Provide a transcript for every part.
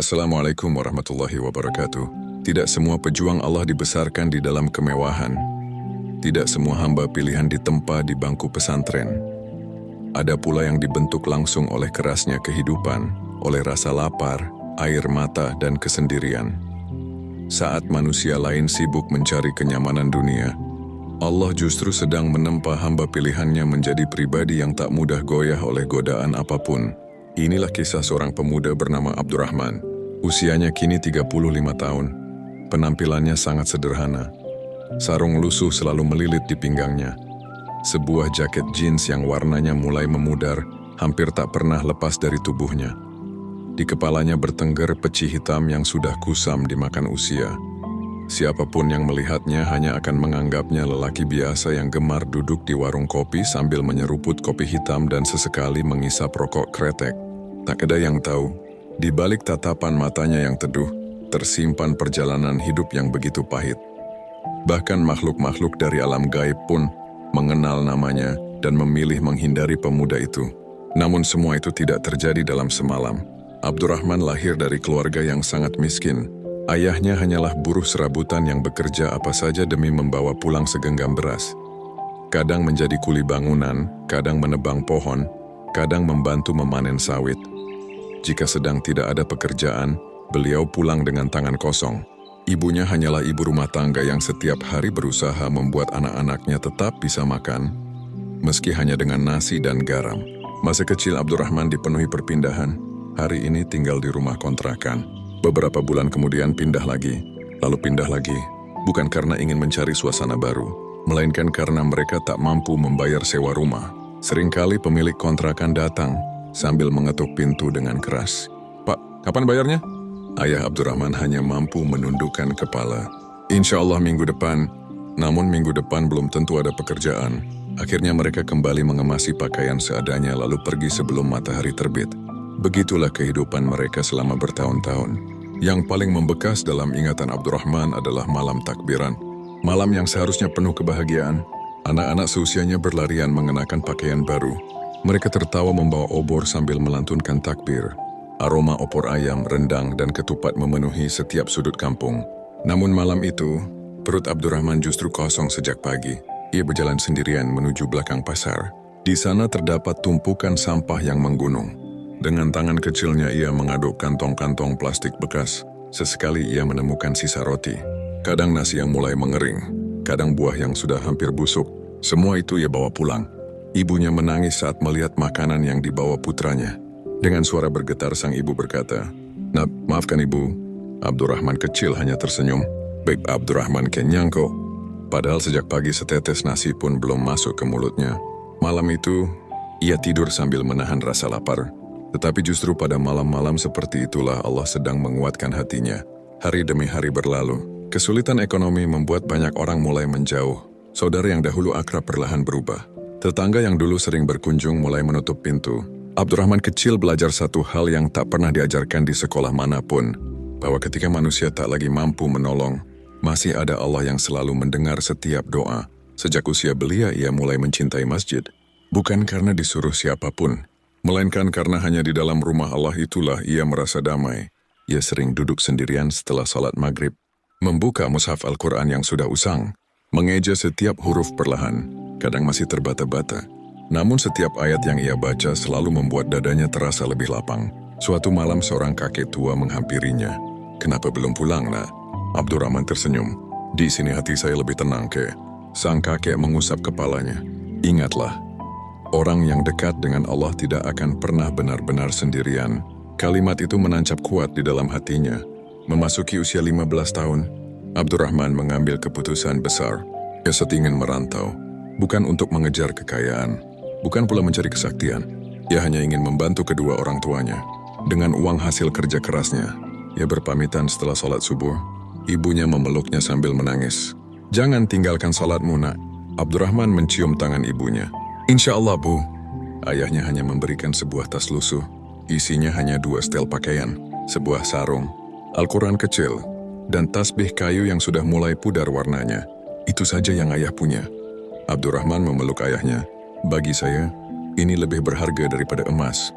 Assalamualaikum warahmatullahi wabarakatuh. Tidak semua pejuang Allah dibesarkan di dalam kemewahan. Tidak semua hamba pilihan ditempa di bangku pesantren. Ada pula yang dibentuk langsung oleh kerasnya kehidupan, oleh rasa lapar, air mata, dan kesendirian. Saat manusia lain sibuk mencari kenyamanan dunia, Allah justru sedang menempa hamba pilihannya menjadi pribadi yang tak mudah goyah oleh godaan apapun. Inilah kisah seorang pemuda bernama Abdurrahman. Usianya kini 35 tahun. Penampilannya sangat sederhana. Sarung lusuh selalu melilit di pinggangnya. Sebuah jaket jeans yang warnanya mulai memudar, hampir tak pernah lepas dari tubuhnya. Di kepalanya bertengger peci hitam yang sudah kusam dimakan usia. Siapapun yang melihatnya hanya akan menganggapnya lelaki biasa yang gemar duduk di warung kopi sambil menyeruput kopi hitam dan sesekali mengisap rokok kretek. Tak ada yang tahu, di balik tatapan matanya yang teduh, tersimpan perjalanan hidup yang begitu pahit. Bahkan makhluk-makhluk dari alam gaib pun mengenal namanya dan memilih menghindari pemuda itu. Namun semua itu tidak terjadi dalam semalam. Abdurrahman lahir dari keluarga yang sangat miskin. Ayahnya hanyalah buruh serabutan yang bekerja apa saja demi membawa pulang segenggam beras. Kadang menjadi kuli bangunan, kadang menebang pohon, kadang membantu memanen sawit. Jika sedang tidak ada pekerjaan, beliau pulang dengan tangan kosong. Ibunya hanyalah ibu rumah tangga yang setiap hari berusaha membuat anak-anaknya tetap bisa makan, meski hanya dengan nasi dan garam. Masa kecil Abdurrahman dipenuhi perpindahan. Hari ini tinggal di rumah kontrakan. Beberapa bulan kemudian pindah lagi, lalu pindah lagi, bukan karena ingin mencari suasana baru, melainkan karena mereka tak mampu membayar sewa rumah. Seringkali pemilik kontrakan datang sambil mengetuk pintu dengan keras. "Pak, kapan bayarnya?" Ayah Abdurrahman hanya mampu menundukkan kepala. "Insya Allah minggu depan." Namun minggu depan belum tentu ada pekerjaan. Akhirnya mereka kembali mengemasi pakaian seadanya lalu pergi sebelum matahari terbit. Begitulah kehidupan mereka selama bertahun-tahun. Yang paling membekas dalam ingatan Abdurrahman adalah malam takbiran. Malam yang seharusnya penuh kebahagiaan. Anak-anak seusianya berlarian mengenakan pakaian baru. Mereka tertawa membawa obor sambil melantunkan takbir. Aroma opor ayam, rendang, dan ketupat memenuhi setiap sudut kampung. Namun malam itu, perut Abdurrahman justru kosong sejak pagi. Ia berjalan sendirian menuju belakang pasar. Di sana terdapat tumpukan sampah yang menggunung. Dengan tangan kecilnya ia mengaduk kantong-kantong plastik bekas. Sesekali ia menemukan sisa roti. Kadang nasi yang mulai mengering. Kadang buah yang sudah hampir busuk. Semua itu ia bawa pulang. Ibunya menangis saat melihat makanan yang dibawa putranya. Dengan suara bergetar sang ibu berkata, "Nak, maafkan ibu." Abdurrahman kecil hanya tersenyum. "Baik Abdurrahman kenyang kok." Padahal sejak pagi setetes nasi pun belum masuk ke mulutnya. Malam itu, ia tidur sambil menahan rasa lapar. Tetapi justru pada malam-malam seperti itulah Allah sedang menguatkan hatinya. Hari demi hari berlalu. Kesulitan ekonomi membuat banyak orang mulai menjauh. Saudara yang dahulu akrab perlahan berubah. Tetangga yang dulu sering berkunjung mulai menutup pintu. Abdurrahman kecil belajar satu hal yang tak pernah diajarkan di sekolah manapun. Bahwa ketika manusia tak lagi mampu menolong, masih ada Allah yang selalu mendengar setiap doa. Sejak usia belia ia mulai mencintai masjid. Bukan karena disuruh siapapun, melainkan karena hanya di dalam rumah Allah itulah ia merasa damai. Ia sering duduk sendirian setelah salat maghrib, membuka mushaf Al-Quran yang sudah usang, mengeja setiap huruf perlahan, kadang masih terbata-bata. Namun setiap ayat yang ia baca selalu membuat dadanya terasa lebih lapang. Suatu malam seorang kakek tua menghampirinya. "Kenapa belum pulang, nak?" Abdurrahman tersenyum. "Di sini hati saya lebih tenang, kek." Sang kakek mengusap kepalanya. "Ingatlah, orang yang dekat dengan Allah tidak akan pernah benar-benar sendirian." Kalimat itu menancap kuat di dalam hatinya. Memasuki usia 15 tahun, Abdurrahman mengambil keputusan besar. Ia ingin merantau, bukan untuk mengejar kekayaan, bukan pula mencari kesaktian. Ia hanya ingin membantu kedua orang tuanya. Dengan uang hasil kerja kerasnya, ia berpamitan setelah sholat subuh. Ibunya memeluknya sambil menangis. "Jangan tinggalkan sholatmu, nak." Abdurrahman mencium tangan ibunya. "Insya Allah, Bu." Ayahnya hanya memberikan sebuah tas lusuh. Isinya hanya 2 setel pakaian, sebuah sarung, Al-Quran kecil, dan tasbih kayu yang sudah mulai pudar warnanya. Itu saja yang ayah punya. Abdurrahman memeluk ayahnya. "Bagi saya, ini lebih berharga daripada emas."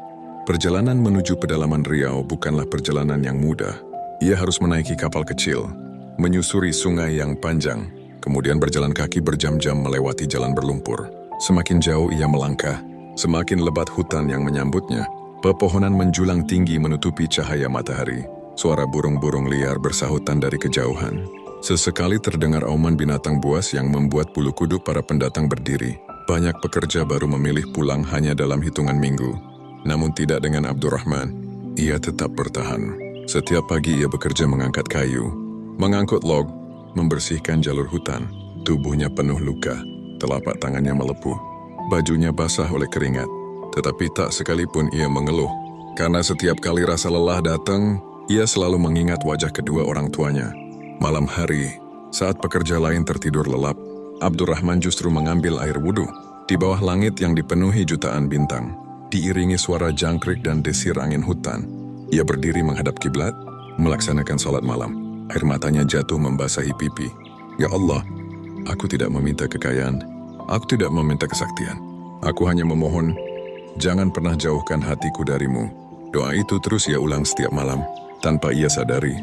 Perjalanan menuju pedalaman Riau bukanlah perjalanan yang mudah. Ia harus menaiki kapal kecil, menyusuri sungai yang panjang, kemudian berjalan kaki berjam-jam melewati jalan berlumpur. Semakin jauh ia melangkah, semakin lebat hutan yang menyambutnya. Pepohonan menjulang tinggi menutupi cahaya matahari. Suara burung-burung liar bersahutan dari kejauhan. Sesekali terdengar auman binatang buas yang membuat bulu kuduk para pendatang berdiri. Banyak pekerja baru memilih pulang hanya dalam hitungan minggu. Namun tidak dengan Abdurrahman. Ia tetap bertahan. Setiap pagi ia bekerja mengangkat kayu, mengangkut log, membersihkan jalur hutan. Tubuhnya penuh luka, telapak tangannya melepuh. Bajunya basah oleh keringat, tetapi tak sekalipun ia mengeluh. Karena setiap kali rasa lelah datang, ia selalu mengingat wajah kedua orang tuanya. Malam hari, saat pekerja lain tertidur lelap, Abdurrahman justru mengambil air wudhu. Di bawah langit yang dipenuhi jutaan bintang, diiringi suara jangkrik dan desir angin hutan, ia berdiri menghadap kiblat, melaksanakan sholat malam. Air matanya jatuh membasahi pipi. Ya Allah, aku tidak meminta kekayaan, aku tidak meminta kesaktian. Aku hanya memohon, jangan pernah jauhkan hatiku darimu. Doa itu terus ia ulang setiap malam, tanpa ia sadari.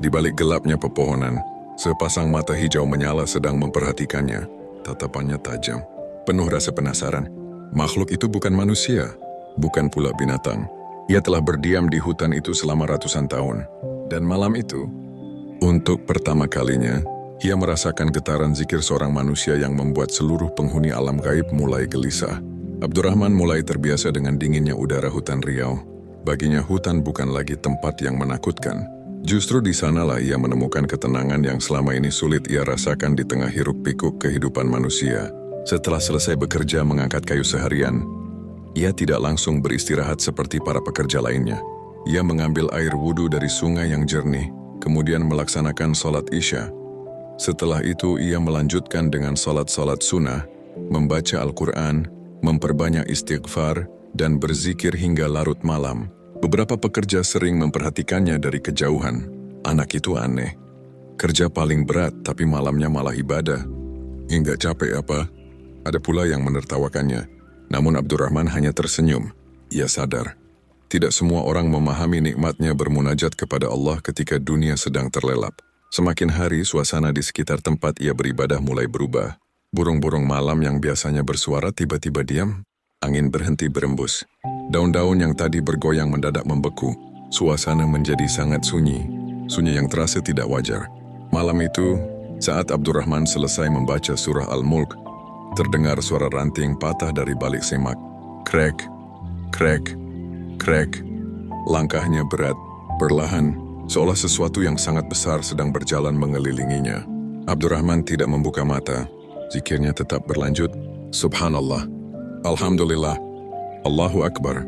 Di balik gelapnya pepohonan, sepasang mata hijau menyala sedang memperhatikannya. Tatapannya tajam, penuh rasa penasaran. Makhluk itu bukan manusia, bukan pula binatang. Ia telah berdiam di hutan itu selama ratusan tahun. Dan malam itu, untuk pertama kalinya, ia merasakan getaran zikir seorang manusia yang membuat seluruh penghuni alam gaib mulai gelisah. Abdurrahman mulai terbiasa dengan dinginnya udara hutan Riau. Baginya hutan bukan lagi tempat yang menakutkan. Justru di sanalah ia menemukan ketenangan yang selama ini sulit ia rasakan di tengah hiruk-pikuk kehidupan manusia. Setelah selesai bekerja mengangkat kayu seharian, ia tidak langsung beristirahat seperti para pekerja lainnya. Ia mengambil air wudhu dari sungai yang jernih, kemudian melaksanakan sholat Isya. Setelah itu ia melanjutkan dengan sholat-sholat sunnah, membaca Al-Quran, memperbanyak istighfar, dan berzikir hingga larut malam. Beberapa pekerja sering memperhatikannya dari kejauhan. Anak itu aneh. Kerja paling berat tapi malamnya malah ibadah. Hingga capek apa? Ada pula yang menertawakannya. Namun Abdurrahman hanya tersenyum. Ia sadar, tidak semua orang memahami nikmatnya bermunajat kepada Allah ketika dunia sedang terlelap. Semakin hari, suasana di sekitar tempat ia beribadah mulai berubah. Burung-burung malam yang biasanya bersuara tiba-tiba diam. Angin berhenti berembus. Daun-daun yang tadi bergoyang mendadak membeku. Suasana menjadi sangat sunyi. Sunyi yang terasa tidak wajar. Malam itu, saat Abdurrahman selesai membaca surah Al-Mulk, terdengar suara ranting patah dari balik semak. Krek, krek, krek. Langkahnya berat, perlahan, seolah sesuatu yang sangat besar sedang berjalan mengelilinginya. Abdurrahman tidak membuka mata. Zikirnya tetap berlanjut. Subhanallah, Alhamdulillah, Allahu Akbar.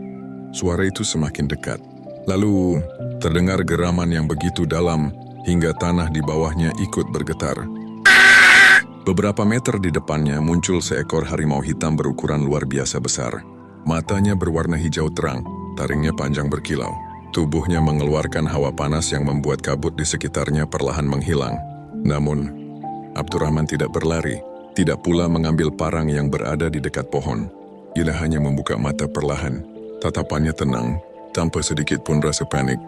Suara itu semakin dekat. Lalu, terdengar geraman yang begitu dalam hingga tanah di bawahnya ikut bergetar. Beberapa meter di depannya muncul seekor harimau hitam berukuran luar biasa besar. Matanya berwarna hijau terang, taringnya panjang berkilau. Tubuhnya mengeluarkan hawa panas yang membuat kabut di sekitarnya perlahan menghilang. Namun, Abdurrahman tidak berlari, tidak pula mengambil parang yang berada di dekat pohon. Ia hanya membuka mata perlahan. Tatapannya tenang, tanpa sedikit pun rasa panik.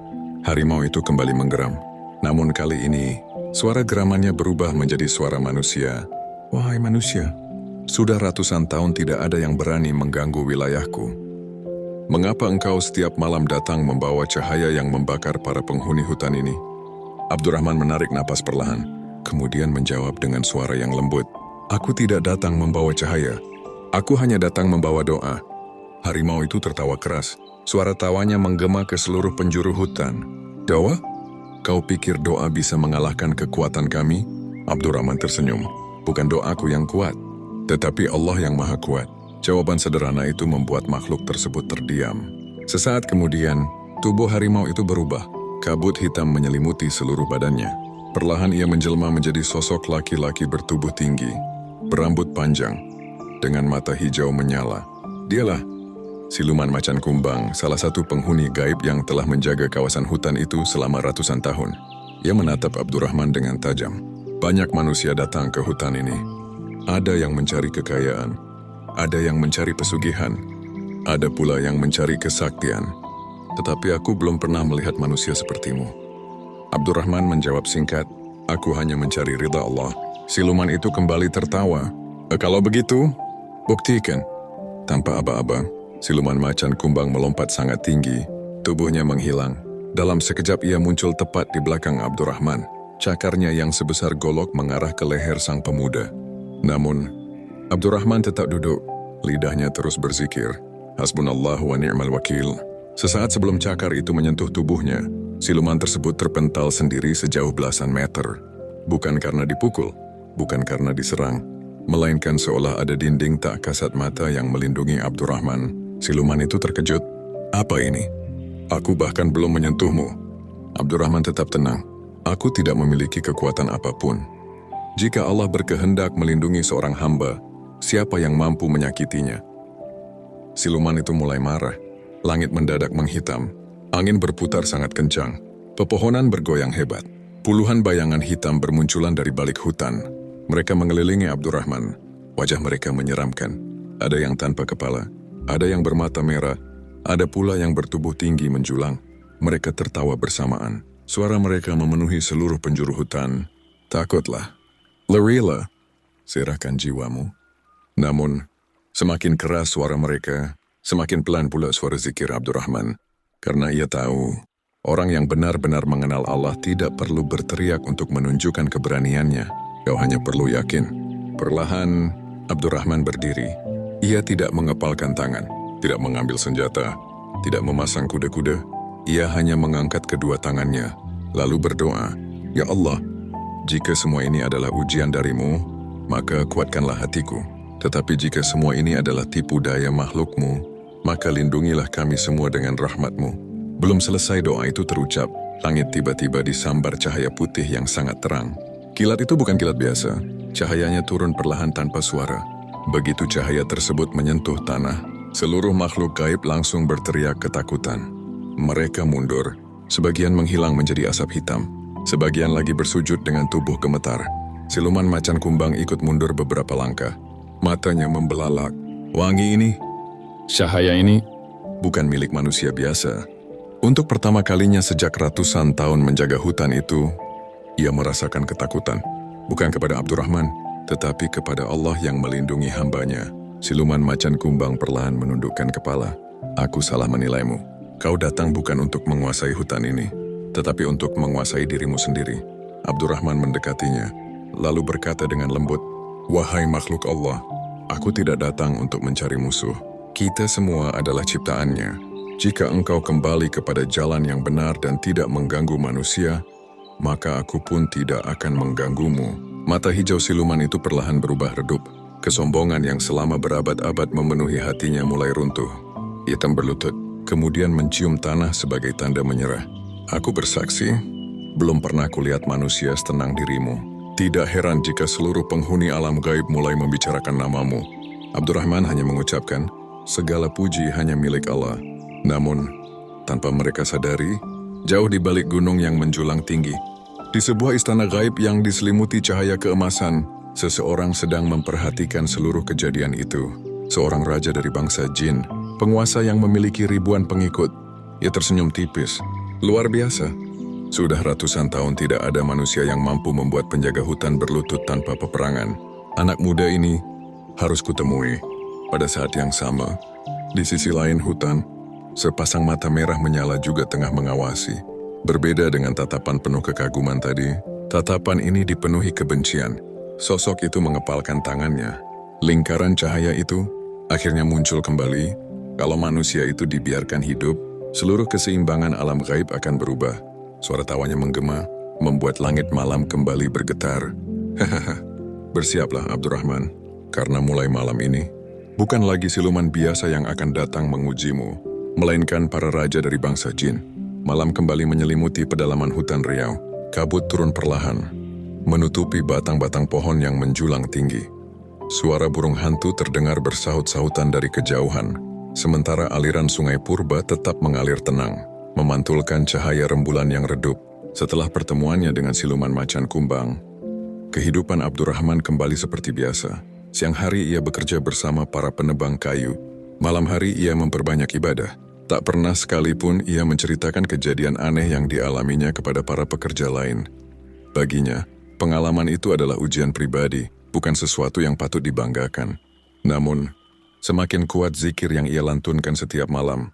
Harimau itu kembali menggeram. Namun kali ini, suara geramannya berubah menjadi suara manusia. Wahai manusia, sudah ratusan tahun tidak ada yang berani mengganggu wilayahku. Mengapa engkau setiap malam datang membawa cahaya yang membakar para penghuni hutan ini? Abdurrahman menarik napas perlahan, kemudian menjawab dengan suara yang lembut. Aku tidak datang membawa cahaya. Aku hanya datang membawa doa. Harimau itu tertawa keras. Suara tawanya menggema ke seluruh penjuru hutan. Doa? Kau pikir doa bisa mengalahkan kekuatan kami? Abdurrahman tersenyum. Bukan doaku yang kuat, tetapi Allah yang maha kuat. Jawaban sederhana itu membuat makhluk tersebut terdiam. Sesaat kemudian, tubuh harimau itu berubah. Kabut hitam menyelimuti seluruh badannya. Perlahan ia menjelma menjadi sosok laki-laki bertubuh tinggi, berambut panjang, dengan mata hijau menyala. Dialah siluman macan kumbang, salah satu penghuni gaib yang telah menjaga kawasan hutan itu selama ratusan tahun. Ia menatap Abdurrahman dengan tajam. Banyak manusia datang ke hutan ini. Ada yang mencari kekayaan, ada yang mencari pesugihan, ada pula yang mencari kesaktian. tetapi aku belum pernah melihat manusia sepertimu. Abdurrahman menjawab singkat, aku hanya mencari ridha Allah. Siluman itu kembali tertawa. Kalau begitu, buktikan. Tanpa aba-aba, siluman macan kumbang melompat sangat tinggi. Tubuhnya menghilang. Dalam sekejap ia muncul tepat di belakang Abdurrahman. Cakarnya yang sebesar golok mengarah ke leher sang pemuda. Namun, Abdurrahman tetap duduk. Lidahnya terus berzikir. Hasbunallah wa ni'mal wakil. Sesaat sebelum cakar itu menyentuh tubuhnya, siluman tersebut terpental sendiri sejauh belasan meter. Bukan karena dipukul, bukan karena diserang, melainkan seolah ada dinding tak kasat mata yang melindungi Abdurrahman. Siluman itu terkejut. Apa ini? Aku bahkan belum menyentuhmu. Abdurrahman tetap tenang. Aku tidak memiliki kekuatan apapun. Jika Allah berkehendak melindungi seorang hamba, siapa yang mampu menyakitinya? Siluman itu mulai marah. Langit mendadak menghitam. Angin berputar sangat kencang. Pepohonan bergoyang hebat. Puluhan bayangan hitam bermunculan dari balik hutan. Mereka mengelilingi Abdurrahman. Wajah mereka menyeramkan. Ada yang tanpa kepala, ada yang bermata merah, ada pula yang bertubuh tinggi menjulang. Mereka tertawa bersamaan. Suara mereka memenuhi seluruh penjuru hutan. Takutlah. Larilah. Serahkan jiwamu. Namun, semakin keras suara mereka, semakin pelan pula suara zikir Abdurrahman. Karena ia tahu, orang yang benar-benar mengenal Allah tidak perlu berteriak untuk menunjukkan keberaniannya. Kau hanya perlu yakin. Perlahan, Abdurrahman berdiri. Ia tidak mengepalkan tangan, tidak mengambil senjata, tidak memasang kuda-kuda. Ia hanya mengangkat kedua tangannya, lalu berdoa, Ya Allah, jika semua ini adalah ujian darimu, maka kuatkanlah hatiku. Tetapi jika semua ini adalah tipu daya makhlukmu, maka lindungilah kami semua dengan rahmatmu. Belum selesai doa itu terucap, langit tiba-tiba disambar cahaya putih yang sangat terang. Kilat itu bukan kilat biasa, cahayanya turun perlahan tanpa suara. Begitu cahaya tersebut menyentuh tanah, seluruh makhluk gaib langsung berteriak ketakutan. Mereka mundur, sebagian menghilang menjadi asap hitam, sebagian lagi bersujud dengan tubuh gemetar. Siluman macan kumbang ikut mundur beberapa langkah. Matanya membelalak. Wangi ini, cahaya ini, bukan milik manusia biasa. Untuk pertama kalinya sejak ratusan tahun menjaga hutan itu, ia merasakan ketakutan. Bukan kepada Abdurrahman, tetapi kepada Allah yang melindungi hambanya. Siluman macan kumbang perlahan menundukkan kepala. Aku salah menilaimu. Kau datang bukan untuk menguasai hutan ini, tetapi untuk menguasai dirimu sendiri. Abdurrahman mendekatinya, lalu berkata dengan lembut, Wahai makhluk Allah, aku tidak datang untuk mencari musuh. Kita semua adalah ciptaannya. Jika engkau kembali kepada jalan yang benar dan tidak mengganggu manusia, maka aku pun tidak akan mengganggumu. Mata hijau siluman itu perlahan berubah redup. Kesombongan yang selama berabad-abad memenuhi hatinya mulai runtuh. Ia berlutut, kemudian mencium tanah sebagai tanda menyerah. Aku bersaksi, belum pernah kulihat manusia setenang dirimu. Tidak heran jika seluruh penghuni alam gaib mulai membicarakan namamu. Abdurrahman hanya mengucapkan, segala puji hanya milik Allah. Namun, tanpa mereka sadari, jauh di balik gunung yang menjulang tinggi, di sebuah istana gaib yang diselimuti cahaya keemasan, seseorang sedang memperhatikan seluruh kejadian itu. Seorang raja dari bangsa jin, penguasa yang memiliki ribuan pengikut. Ia tersenyum tipis. Luar biasa. Sudah ratusan tahun tidak ada manusia yang mampu membuat penjaga hutan berlutut tanpa peperangan. Anak muda ini harus kutemui. Pada saat yang sama, di sisi lain hutan, sepasang mata merah menyala juga tengah mengawasi. Berbeda dengan tatapan penuh kekaguman tadi, tatapan ini dipenuhi kebencian. Sosok itu mengepalkan tangannya. Lingkaran cahaya itu akhirnya muncul kembali. Kalau manusia itu dibiarkan hidup, seluruh keseimbangan alam gaib akan berubah. Suara tawanya menggema, membuat langit malam kembali bergetar. Hahaha, bersiaplah Abdurrahman, karena mulai malam ini, bukan lagi siluman biasa yang akan datang mengujimu, melainkan para raja dari bangsa jin. Malam kembali menyelimuti pedalaman hutan Riau. Kabut turun perlahan, menutupi batang-batang pohon yang menjulang tinggi. Suara burung hantu terdengar bersahut-sahutan dari kejauhan, sementara aliran sungai Purba tetap mengalir tenang, memantulkan cahaya rembulan yang redup. Setelah pertemuannya dengan siluman macan kumbang, kehidupan Abdurrahman kembali seperti biasa. Siang hari ia bekerja bersama para penebang kayu. Malam hari ia memperbanyak ibadah. Tak pernah sekalipun ia menceritakan kejadian aneh yang dialaminya kepada para pekerja lain. Baginya, pengalaman itu adalah ujian pribadi, bukan sesuatu yang patut dibanggakan. Namun, semakin kuat zikir yang ia lantunkan setiap malam,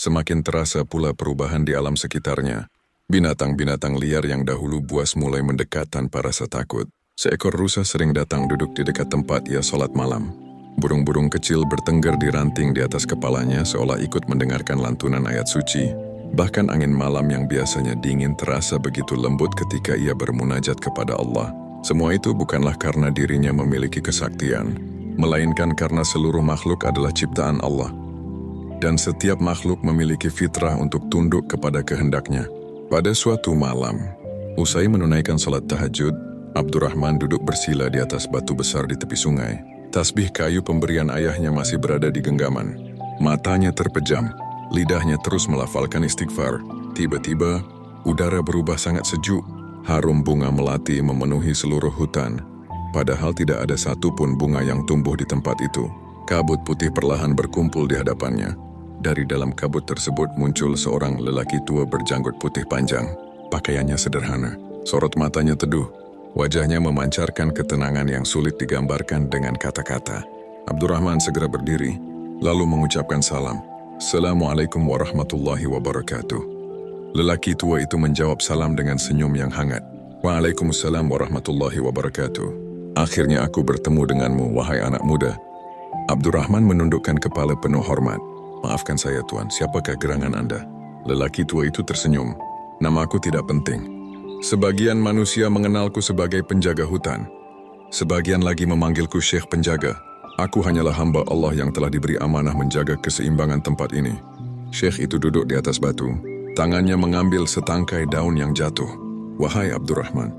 semakin terasa pula perubahan di alam sekitarnya. Binatang-binatang liar yang dahulu buas mulai mendekat tanpa rasa takut. Seekor rusa sering datang duduk di dekat tempat ia sholat malam. Burung-burung kecil bertengger di ranting di atas kepalanya seolah ikut mendengarkan lantunan ayat suci. Bahkan angin malam yang biasanya dingin terasa begitu lembut ketika ia bermunajat kepada Allah. Semua itu bukanlah karena dirinya memiliki kesaktian, melainkan karena seluruh makhluk adalah ciptaan Allah. Dan setiap makhluk memiliki fitrah untuk tunduk kepada kehendaknya. Pada suatu malam, usai menunaikan salat tahajud, Abdurrahman duduk bersila di atas batu besar di tepi sungai. Tasbih kayu pemberian ayahnya masih berada di genggaman. Matanya terpejam, lidahnya terus melafalkan istighfar. Tiba-tiba, udara berubah sangat sejuk. Harum bunga melati memenuhi seluruh hutan. Padahal tidak ada satupun bunga yang tumbuh di tempat itu. Kabut putih perlahan berkumpul di hadapannya. Dari dalam kabut tersebut muncul seorang lelaki tua berjanggut putih panjang. Pakaiannya sederhana, sorot matanya teduh. Wajahnya memancarkan ketenangan yang sulit digambarkan dengan kata-kata. Abdurrahman segera berdiri, lalu mengucapkan salam. Assalamualaikum warahmatullahi wabarakatuh. Lelaki tua itu menjawab salam dengan senyum yang hangat. Waalaikumsalam warahmatullahi wabarakatuh. Akhirnya aku bertemu denganmu, wahai anak muda. Abdurrahman menundukkan kepala penuh hormat. Maafkan saya tuan, siapakah gerangan Anda? Lelaki tua itu tersenyum. Namaku tidak penting. Sebagian manusia mengenalku sebagai penjaga hutan. Sebagian lagi memanggilku Syekh Penjaga. Aku hanyalah hamba Allah yang telah diberi amanah menjaga keseimbangan tempat ini. Syekh itu duduk di atas batu. Tangannya mengambil setangkai daun yang jatuh. Wahai Abdurrahman,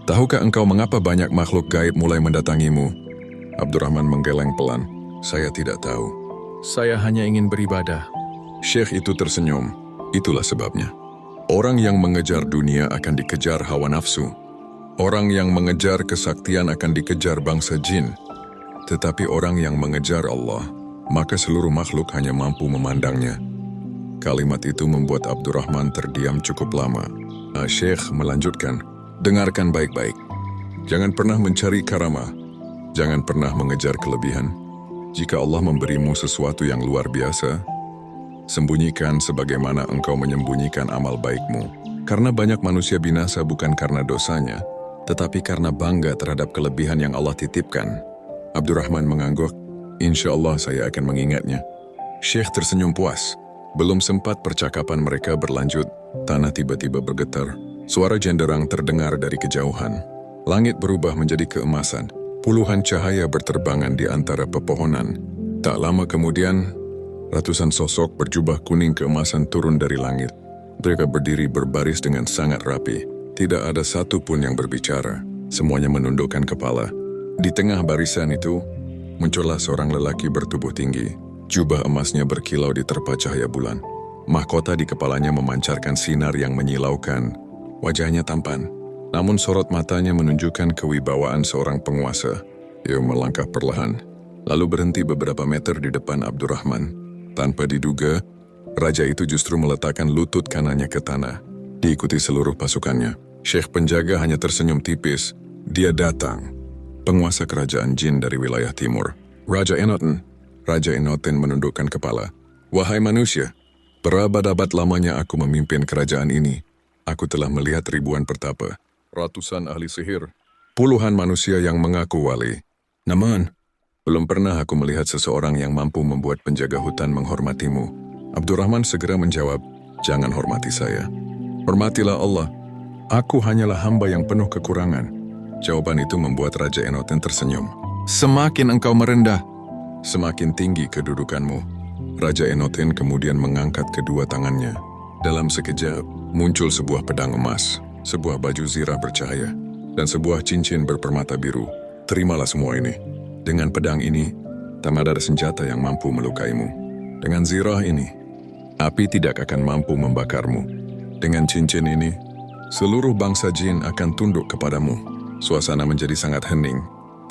tahukah engkau mengapa banyak makhluk gaib mulai mendatangimu? Abdurrahman menggeleng pelan. Saya tidak tahu. Saya hanya ingin beribadah. Syekh itu tersenyum. Itulah sebabnya. Orang yang mengejar dunia akan dikejar hawa nafsu. Orang yang mengejar kesaktian akan dikejar bangsa jin. Tetapi orang yang mengejar Allah, maka seluruh makhluk hanya mampu memandangnya. Kalimat itu membuat Abdurrahman terdiam cukup lama. Syekh melanjutkan, dengarkan baik-baik. Jangan pernah mencari karamah. Jangan pernah mengejar kelebihan. Jika Allah memberimu sesuatu yang luar biasa, sembunyikan sebagaimana engkau menyembunyikan amal baikmu. Karena banyak manusia binasa bukan karena dosanya, tetapi karena bangga terhadap kelebihan yang Allah titipkan. Abdurrahman mengangguk, insya Allah saya akan mengingatnya. Syekh tersenyum puas. Belum sempat percakapan mereka berlanjut, tanah tiba-tiba bergetar. Suara jenderang terdengar dari kejauhan. Langit berubah menjadi keemasan. Puluhan cahaya berterbangan di antara pepohonan. Tak lama kemudian, ratusan sosok berjubah kuning keemasan turun dari langit. Mereka berdiri berbaris dengan sangat rapi. Tidak ada satu pun yang berbicara. Semuanya menundukkan kepala. Di tengah barisan itu, muncullah seorang lelaki bertubuh tinggi. Jubah emasnya berkilau di terpa cahaya bulan. Mahkota di kepalanya memancarkan sinar yang menyilaukan. Wajahnya tampan, namun sorot matanya menunjukkan kewibawaan seorang penguasa. Ia melangkah perlahan, lalu berhenti beberapa meter di depan Abdurrahman. Tanpa diduga, raja itu justru meletakkan lutut kanannya ke tanah, diikuti seluruh pasukannya. Syekh Penjaga hanya tersenyum tipis. Dia datang. Penguasa kerajaan jin dari wilayah timur. Raja Enoten. Raja Enoten menundukkan kepala. Wahai manusia, berabad-abad lamanya aku memimpin kerajaan ini. Aku telah melihat ribuan pertapa, ratusan ahli sihir, puluhan manusia yang mengaku wali. Namun, belum pernah aku melihat seseorang yang mampu membuat penjaga hutan menghormatimu. Abdurrahman segera menjawab, jangan hormati saya. Hormatilah Allah. Aku hanyalah hamba yang penuh kekurangan. Jawaban itu membuat Raja Enoten tersenyum. Semakin engkau merendah, semakin tinggi kedudukanmu. Raja Enoten kemudian mengangkat kedua tangannya. Dalam sekejap, muncul sebuah pedang emas, sebuah baju zirah bercahaya, dan sebuah cincin berpermata biru. Terimalah semua ini. Dengan pedang ini, tak ada senjata yang mampu melukaimu. Dengan zirah ini, api tidak akan mampu membakarmu. Dengan cincin ini, seluruh bangsa jin akan tunduk kepadamu. Suasana menjadi sangat hening,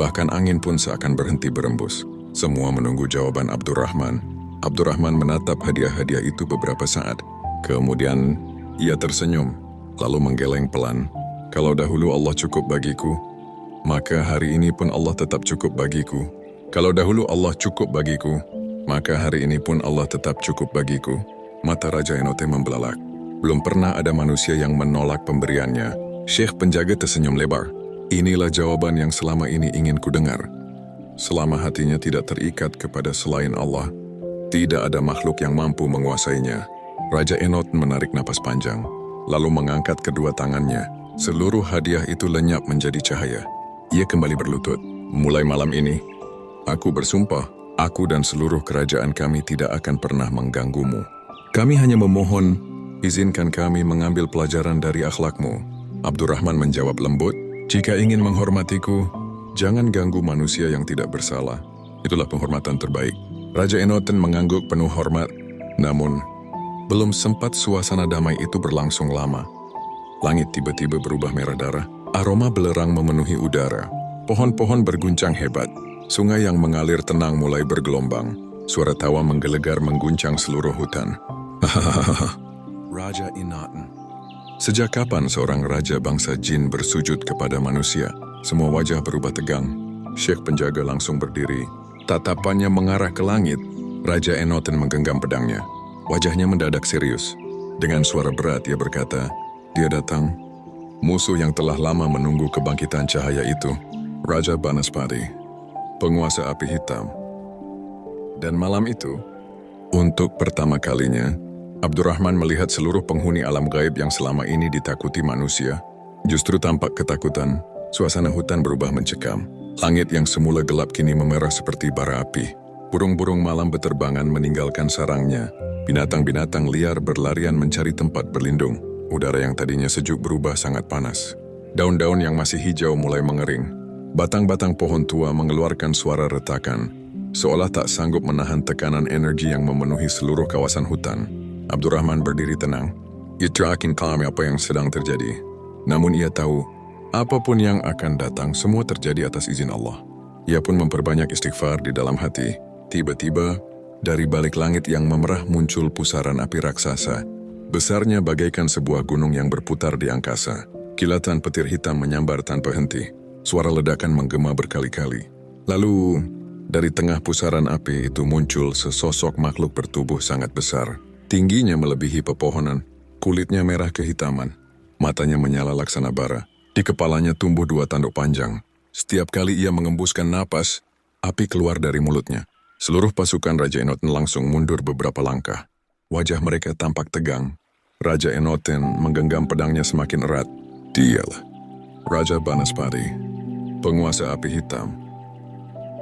bahkan angin pun seakan berhenti berembus. Semua menunggu jawaban Abdurrahman. Abdurrahman menatap hadiah-hadiah itu beberapa saat. Kemudian ia tersenyum, lalu menggeleng pelan. Kalau dahulu Allah cukup bagiku, maka hari ini pun Allah tetap cukup bagiku. Kalau dahulu Allah cukup bagiku, maka hari ini pun Allah tetap cukup bagiku. Mata Raja Enote membelalak. Belum pernah ada manusia yang menolak pemberiannya. Syekh penjaga tersenyum lebar. Inilah jawaban yang selama ini ingin kudengar. Selama hatinya tidak terikat kepada selain Allah, tidak ada makhluk yang mampu menguasainya. Raja Enote menarik napas panjang, lalu mengangkat kedua tangannya. Seluruh hadiah itu lenyap menjadi cahaya. Ia kembali berlutut. Mulai malam ini, aku bersumpah, aku dan seluruh kerajaan kami tidak akan pernah mengganggumu. Kami hanya memohon, izinkan kami mengambil pelajaran dari akhlakmu. Abdurrahman menjawab lembut, jika ingin menghormatiku, jangan ganggu manusia yang tidak bersalah. Itulah penghormatan terbaik. Raja Enoten mengangguk penuh hormat, namun belum sempat suasana damai itu berlangsung lama. Langit tiba-tiba berubah merah darah, aroma belerang memenuhi udara. Pohon-pohon berguncang hebat, sungai yang mengalir tenang mulai bergelombang. Suara tawa menggelegar mengguncang seluruh hutan. Hahaha. Raja Enoten. Sejak kapan seorang raja bangsa jin bersujud kepada manusia? Semua wajah berubah tegang. Syekh penjaga langsung berdiri. Tatapannya mengarah ke langit. Raja Enoten menggenggam pedangnya. Wajahnya mendadak serius. Dengan suara berat ia berkata, dia datang. Musuh yang telah lama menunggu kebangkitan cahaya itu. Raja Banaspati, penguasa api hitam. Dan malam itu, untuk pertama kalinya, Abdurrahman melihat seluruh penghuni alam gaib yang selama ini ditakuti manusia. Justru tampak ketakutan, suasana hutan berubah mencekam. Langit yang semula gelap kini memerah seperti bara api. Burung-burung malam beterbangan meninggalkan sarangnya. Binatang-binatang liar berlarian mencari tempat berlindung. Udara yang tadinya sejuk berubah sangat panas. Daun-daun yang masih hijau mulai mengering. Batang-batang pohon tua mengeluarkan suara retakan, seolah tak sanggup menahan tekanan energi yang memenuhi seluruh kawasan hutan. Abdurrahman berdiri tenang. Ia terakin paham apa yang sedang terjadi. Namun ia tahu, apapun yang akan datang semua terjadi atas izin Allah. Ia pun memperbanyak istighfar di dalam hati. Tiba-tiba, dari balik langit yang memerah muncul pusaran api raksasa. Besarnya bagaikan sebuah gunung yang berputar di angkasa. Kilatan petir hitam menyambar tanpa henti. Suara ledakan menggema berkali-kali. Lalu, dari tengah pusaran api itu muncul sesosok makhluk bertubuh sangat besar. Tingginya melebihi pepohonan. Kulitnya merah kehitaman. Matanya menyala laksana bara. Di kepalanya tumbuh 2 tanduk panjang. Setiap kali ia mengembuskan napas, api keluar dari mulutnya. Seluruh pasukan Raja Enoten langsung mundur beberapa langkah. Wajah mereka tampak tegang. Raja Enoten menggenggam pedangnya semakin erat. Dialah Raja Banaspati, penguasa api hitam.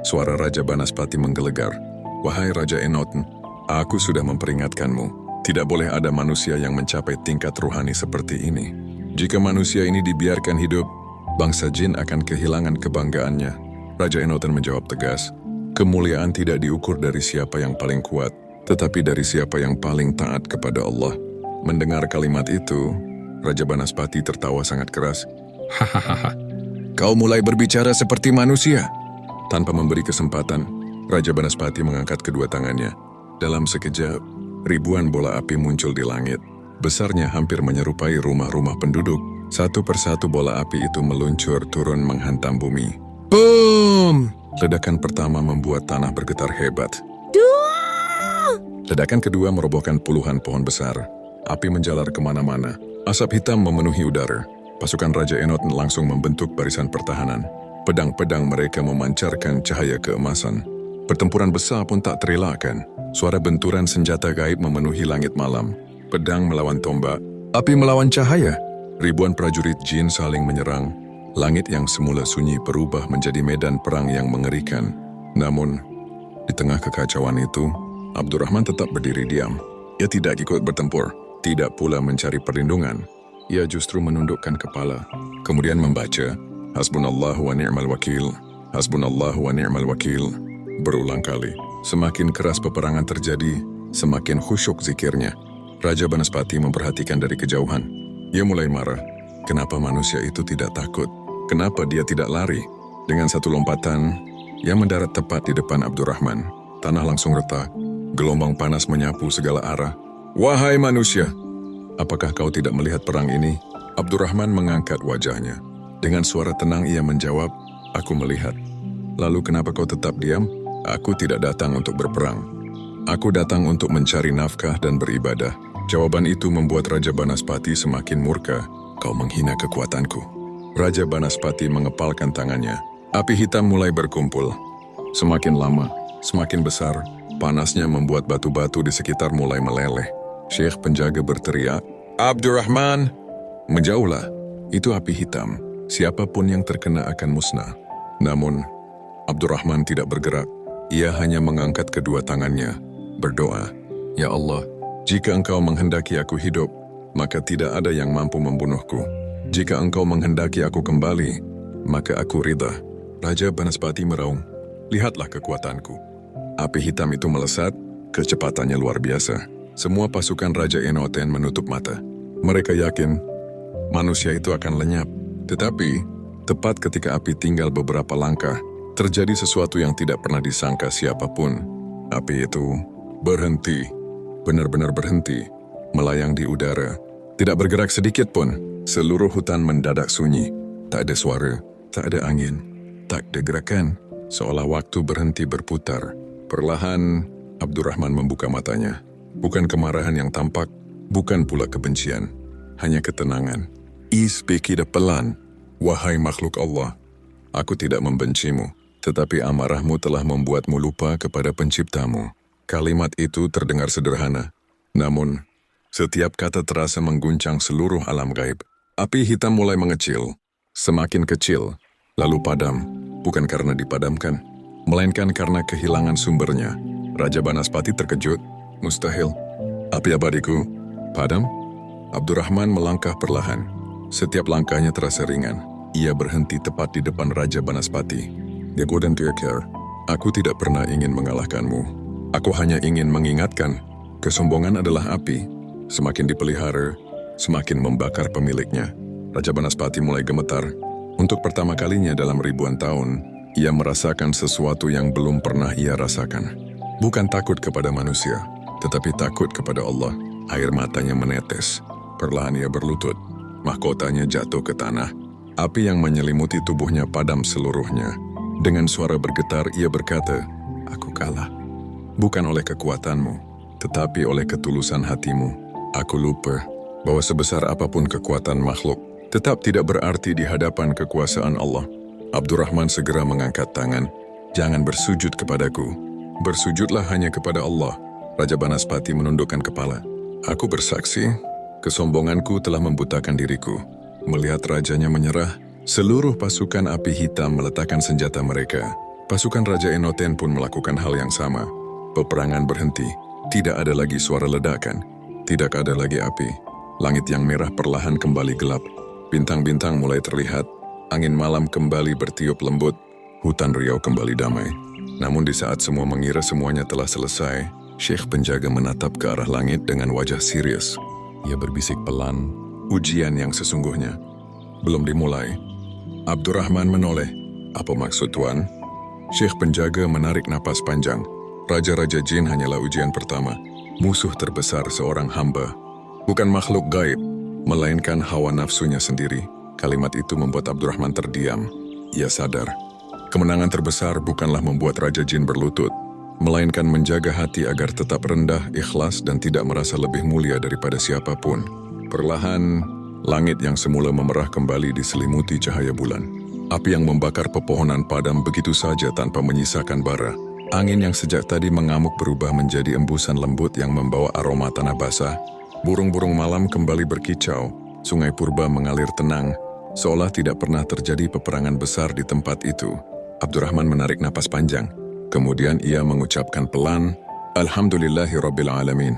Suara Raja Banaspati menggelegar. Wahai Raja Enoten, aku sudah memperingatkanmu. Tidak boleh ada manusia yang mencapai tingkat ruhani seperti ini. Jika manusia ini dibiarkan hidup, bangsa jin akan kehilangan kebanggaannya. Raja Enoten menjawab tegas, kemuliaan tidak diukur dari siapa yang paling kuat, tetapi dari siapa yang paling taat kepada Allah. Mendengar kalimat itu, Raja Banaspati tertawa sangat keras. Hahaha, kau mulai berbicara seperti manusia. Tanpa memberi kesempatan, Raja Banaspati mengangkat kedua tangannya. Dalam sekejap, ribuan bola api muncul di langit. Besarnya hampir menyerupai rumah-rumah penduduk. Satu persatu bola api itu meluncur turun menghantam bumi. Boom! Ledakan pertama membuat tanah bergetar hebat. Ledakan kedua merobohkan puluhan pohon besar. Api menjalar kemana-mana. Asap hitam memenuhi udara. Pasukan Raja Enoten langsung membentuk barisan pertahanan. Pedang-pedang mereka memancarkan cahaya keemasan. Pertempuran besar pun tak terelakkan. Suara benturan senjata gaib memenuhi langit malam. Pedang melawan tombak, api melawan cahaya. Ribuan prajurit jin saling menyerang. Langit yang semula sunyi berubah menjadi medan perang yang mengerikan. Namun, di tengah kekacauan itu, Abdurrahman tetap berdiri diam. Ia tidak ikut bertempur, tidak pula mencari perlindungan. Ia justru menundukkan kepala, kemudian membaca, Hasbunallahu wa ni'mal wakil, Hasbunallahu wa ni'mal wakil. Berulang kali, semakin keras peperangan terjadi, semakin khusyuk zikirnya. Raja Banaspati memperhatikan dari kejauhan. Ia mulai marah. Kenapa manusia itu tidak takut? Kenapa dia tidak lari? Dengan satu lompatan, ia mendarat tepat di depan Abdurrahman. Tanah langsung retak. Gelombang panas menyapu segala arah. Wahai manusia, apakah kau tidak melihat perang ini? Abdurrahman mengangkat wajahnya. Dengan suara tenang ia menjawab, aku melihat. Lalu kenapa kau tetap diam? Aku tidak datang untuk berperang. Aku datang untuk mencari nafkah dan beribadah. Jawaban itu membuat Raja Banaspati semakin murka. Kau menghina kekuatanku. Raja Banaspati mengepalkan tangannya. Api hitam mulai berkumpul. Semakin lama, semakin besar. Panasnya membuat batu-batu di sekitar mulai meleleh. Syekh penjaga berteriak, Abdurrahman! Menjauhlah, itu api hitam. Siapapun yang terkena akan musnah. Namun, Abdurrahman tidak bergerak. Ia hanya mengangkat kedua tangannya, berdoa, Ya Allah, jika Engkau menghendaki aku hidup, maka tidak ada yang mampu membunuhku. Jika Engkau menghendaki aku kembali, maka aku ridha. Raja Banaspati meraung, lihatlah kekuatanku. Api hitam itu melesat, kecepatannya luar biasa. Semua pasukan Raja Enoten menutup mata. Mereka yakin manusia itu akan lenyap. Tetapi, tepat ketika api tinggal beberapa langkah, terjadi sesuatu yang tidak pernah disangka siapapun. Api itu berhenti, benar-benar berhenti, melayang di udara. Tidak bergerak sedikit pun. Seluruh hutan mendadak sunyi. Tak ada suara, tak ada angin, tak ada gerakan. Seolah waktu berhenti berputar. Perlahan, Abdurrahman membuka matanya. Bukan kemarahan yang tampak, bukan pula kebencian. Hanya ketenangan. Ispikida pelan, wahai makhluk Allah. Aku tidak membencimu, tetapi amarahmu telah membuatmu lupa kepada penciptamu. Kalimat itu terdengar sederhana. Namun, setiap kata terasa mengguncang seluruh alam gaib. Api hitam mulai mengecil, semakin kecil, lalu padam. Bukan karena dipadamkan, melainkan karena kehilangan sumbernya. Raja Banaspati terkejut. Mustahil. Api abadiku padam? Abdurrahman melangkah perlahan. Setiap langkahnya terasa ringan. Ia berhenti tepat di depan Raja Banaspati. Dia couldn't care. Aku tidak pernah ingin mengalahkanmu. Aku hanya ingin mengingatkan, kesombongan adalah api. Semakin dipelihara, semakin membakar pemiliknya. Raja Banaspati mulai gemetar. Untuk pertama kalinya dalam ribuan tahun, ia merasakan sesuatu yang belum pernah ia rasakan. Bukan takut kepada manusia, tetapi takut kepada Allah. Air matanya menetes. Perlahan ia berlutut. Mahkotanya jatuh ke tanah. Api yang menyelimuti tubuhnya padam seluruhnya. Dengan suara bergetar ia berkata, Aku kalah. Bukan oleh kekuatanmu, tetapi oleh ketulusan hatimu. Aku lupa bahwa sebesar apapun kekuatan makhluk, tetap tidak berarti di hadapan kekuasaan Allah. Abdurrahman segera mengangkat tangan. Jangan bersujud kepadaku. Bersujudlah hanya kepada Allah. Raja Banaspati menundukkan kepala. Aku bersaksi, kesombonganku telah membutakan diriku. Melihat rajanya menyerah, seluruh pasukan api hitam meletakkan senjata mereka. Pasukan Raja Enoten pun melakukan hal yang sama. Peperangan berhenti. Tidak ada lagi suara ledakan. Tidak ada lagi api. Langit yang merah perlahan kembali gelap. Bintang-bintang mulai terlihat. Angin malam kembali bertiup lembut. Hutan riau kembali damai. Namun di saat semua mengira semuanya telah selesai, Syekh penjaga menatap ke arah langit dengan wajah serius. Ia berbisik pelan, ujian yang sesungguhnya belum dimulai. Abdurrahman menoleh. Apa maksud Tuan? Syekh penjaga menarik napas panjang. Raja-raja jin hanyalah ujian pertama. Musuh terbesar seorang hamba. Bukan makhluk gaib, melainkan hawa nafsunya sendiri. Kalimat itu membuat Abdurrahman terdiam. Ia sadar, kemenangan terbesar bukanlah membuat Raja Jin berlutut, melainkan menjaga hati agar tetap rendah, ikhlas, dan tidak merasa lebih mulia daripada siapapun. Perlahan, langit yang semula memerah kembali diselimuti cahaya bulan. Api yang membakar pepohonan padam begitu saja tanpa menyisakan bara. Angin yang sejak tadi mengamuk berubah menjadi embusan lembut yang membawa aroma tanah basah. Burung-burung malam kembali berkicau. Sungai purba mengalir tenang, seolah tidak pernah terjadi peperangan besar di tempat itu. Abdurrahman menarik napas panjang. Kemudian ia mengucapkan pelan, Alhamdulillahirabbil alamin.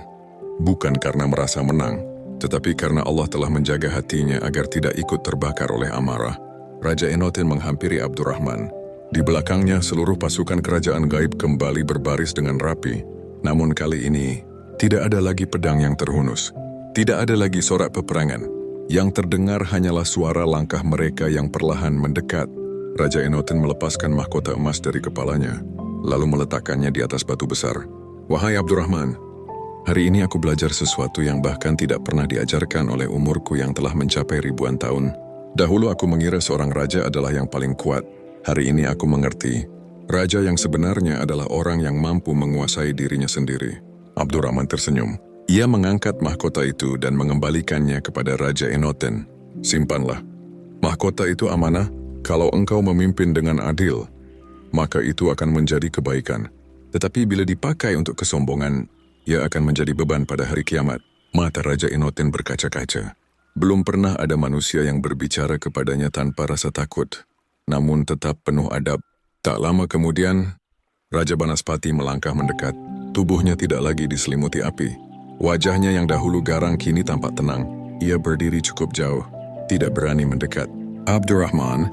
Bukan karena merasa menang, tetapi karena Allah telah menjaga hatinya agar tidak ikut terbakar oleh amarah. Raja Enoten menghampiri Abdurrahman. Di belakangnya seluruh pasukan kerajaan gaib kembali berbaris dengan rapi. Namun kali ini, tidak ada lagi pedang yang terhunus. Tidak ada lagi sorak peperangan. Yang terdengar hanyalah suara langkah mereka yang perlahan mendekat. Raja Enoten melepaskan mahkota emas dari kepalanya, lalu meletakkannya di atas batu besar. Wahai Abdurrahman, hari ini aku belajar sesuatu yang bahkan tidak pernah diajarkan oleh umurku yang telah mencapai ribuan tahun. Dahulu aku mengira seorang raja adalah yang paling kuat. Hari ini aku mengerti, raja yang sebenarnya adalah orang yang mampu menguasai dirinya sendiri. Abdurrahman tersenyum. Ia mengangkat mahkota itu dan mengembalikannya kepada Raja Enoten. Simpanlah. Mahkota itu amanah. Kalau engkau memimpin dengan adil, maka itu akan menjadi kebaikan. Tetapi bila dipakai untuk kesombongan, ia akan menjadi beban pada hari kiamat. Mata Raja Enoten berkaca-kaca. Belum pernah ada manusia yang berbicara kepadanya tanpa rasa takut, namun tetap penuh adab. Tak lama kemudian, Raja Banaspati melangkah mendekat. Tubuhnya tidak lagi diselimuti api. Wajahnya yang dahulu garang kini tampak tenang. Ia berdiri cukup jauh, tidak berani mendekat. Abdurrahman,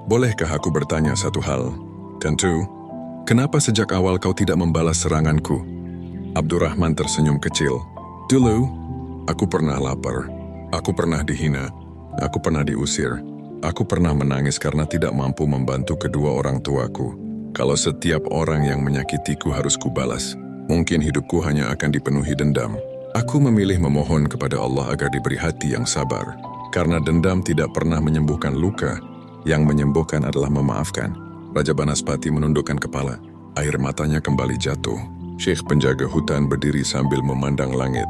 bolehkah aku bertanya satu hal? Tentu. Kenapa sejak awal kau tidak membalas seranganku? Abdurrahman tersenyum kecil. Dulu, aku pernah lapar. Aku pernah dihina. Aku pernah diusir. Aku pernah menangis karena tidak mampu membantu kedua orang tuaku. Kalau setiap orang yang menyakitiku harus kubalas, mungkin hidupku hanya akan dipenuhi dendam. Aku memilih memohon kepada Allah agar diberi hati yang sabar. Karena dendam tidak pernah menyembuhkan luka, yang menyembuhkan adalah memaafkan. Raja Banaspati menundukkan kepala. Air matanya kembali jatuh. Syekh penjaga hutan berdiri sambil memandang langit.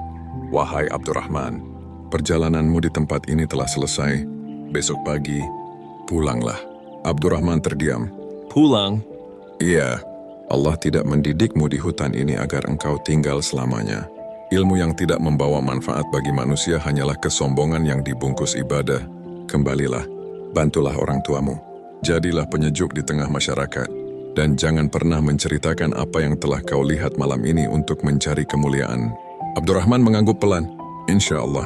Wahai Abdurrahman, perjalananmu di tempat ini telah selesai. Besok pagi, pulanglah. Abdurrahman terdiam. Pulang? Iya. Allah tidak mendidikmu di hutan ini agar engkau tinggal selamanya. Ilmu yang tidak membawa manfaat bagi manusia hanyalah kesombongan yang dibungkus ibadah. Kembalilah, bantulah orang tuamu. Jadilah penyejuk di tengah masyarakat. Dan jangan pernah menceritakan apa yang telah kau lihat malam ini untuk mencari kemuliaan. Abdurrahman mengangguk pelan. Insya Allah.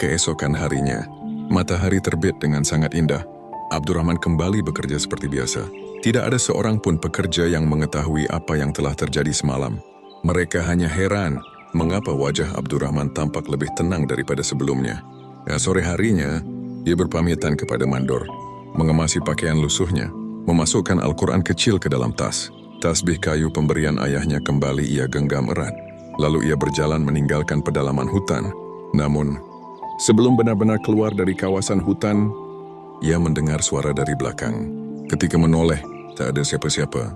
Keesokan harinya, matahari terbit dengan sangat indah. Abdurrahman kembali bekerja seperti biasa. Tidak ada seorang pun pekerja yang mengetahui apa yang telah terjadi semalam. Mereka hanya heran mengapa wajah Abdurrahman tampak lebih tenang daripada sebelumnya. Sore harinya, ia berpamitan kepada mandor, mengemasi pakaian lusuhnya, memasukkan Al-Quran kecil ke dalam tas. Tasbih kayu pemberian ayahnya kembali ia genggam erat. Lalu ia berjalan meninggalkan pedalaman hutan. Namun, sebelum benar-benar keluar dari kawasan hutan, ia mendengar suara dari belakang. Ketika menoleh, tak ada siapa-siapa,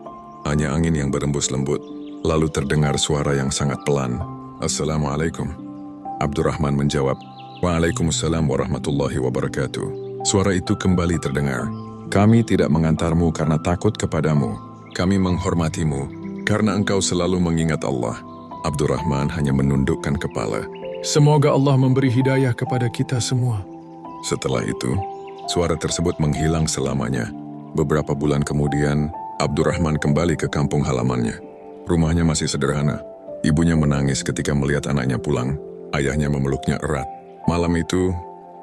hanya angin yang berembus lembut. Lalu terdengar suara yang sangat pelan. Assalamualaikum. Abdurrahman menjawab, Waalaikumsalam warahmatullahi wabarakatuh. Suara itu kembali terdengar. Kami tidak mengantarmu karena takut kepadamu. Kami menghormatimu karena engkau selalu mengingat Allah. Abdurrahman hanya menundukkan kepala. Semoga Allah memberi hidayah kepada kita semua. Setelah itu, suara tersebut menghilang selamanya. Beberapa bulan kemudian, Abdurrahman kembali ke kampung halamannya. Rumahnya masih sederhana. Ibunya menangis ketika melihat anaknya pulang. Ayahnya memeluknya erat. Malam itu,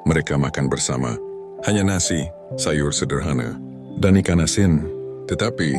mereka makan bersama. Hanya nasi, sayur sederhana, dan ikan asin. Tetapi,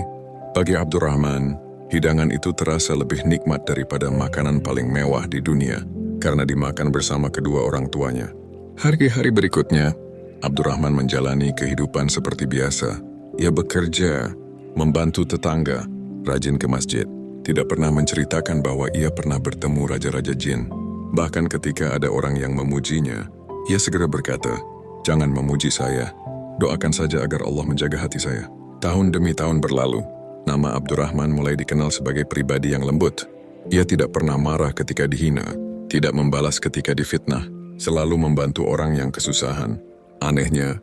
bagi Abdurrahman, hidangan itu terasa lebih nikmat daripada makanan paling mewah di dunia, karena dimakan bersama kedua orang tuanya. Hari-hari berikutnya, Abdurrahman menjalani kehidupan seperti biasa. Ia bekerja, membantu tetangga, rajin ke masjid. Tidak pernah menceritakan bahwa ia pernah bertemu raja-raja jin. Bahkan ketika ada orang yang memujinya, ia segera berkata, "Jangan memuji saya, doakan saja agar Allah menjaga hati saya." Tahun demi tahun berlalu, nama Abdurrahman mulai dikenal sebagai pribadi yang lembut. Ia tidak pernah marah ketika dihina, tidak membalas ketika difitnah, selalu membantu orang yang kesusahan. Anehnya,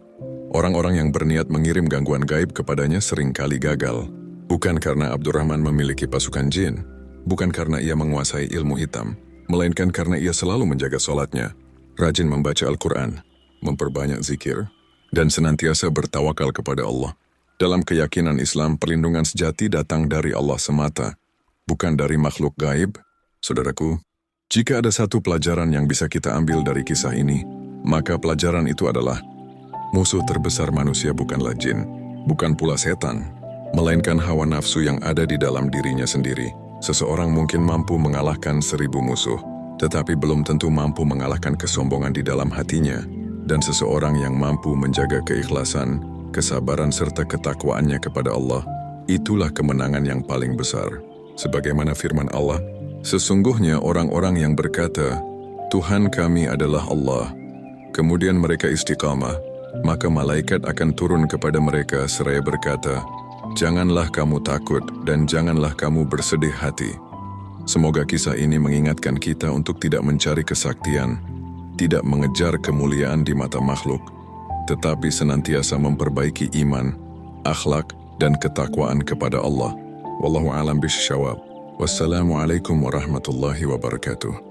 orang-orang yang berniat mengirim gangguan gaib kepadanya seringkali gagal. Bukan karena Abdurrahman memiliki pasukan jin, bukan karena ia menguasai ilmu hitam, melainkan karena ia selalu menjaga sholatnya, rajin membaca Al-Quran, memperbanyak zikir, dan senantiasa bertawakal kepada Allah. Dalam keyakinan Islam, perlindungan sejati datang dari Allah semata, bukan dari makhluk gaib. Saudaraku, jika ada satu pelajaran yang bisa kita ambil dari kisah ini, maka pelajaran itu adalah musuh terbesar manusia bukanlah jin, bukan pula setan, melainkan hawa nafsu yang ada di dalam dirinya sendiri. Seseorang mungkin mampu mengalahkan 1000 musuh, tetapi belum tentu mampu mengalahkan kesombongan di dalam hatinya. Dan seseorang yang mampu menjaga keikhlasan, kesabaran serta ketakwaannya kepada Allah, itulah kemenangan yang paling besar. Sebagaimana firman Allah, Sesungguhnya orang-orang yang berkata, Tuhan kami adalah Allah, kemudian mereka istiqamah, maka malaikat akan turun kepada mereka seraya berkata, janganlah kamu takut dan janganlah kamu bersedih hati. Semoga kisah ini mengingatkan kita untuk tidak mencari kesaktian, tidak mengejar kemuliaan di mata makhluk, tetapi senantiasa memperbaiki iman, akhlak, dan ketakwaan kepada Allah. Wallahu a'lam bishawab. Wassalamualaikum warahmatullahi wabarakatuh.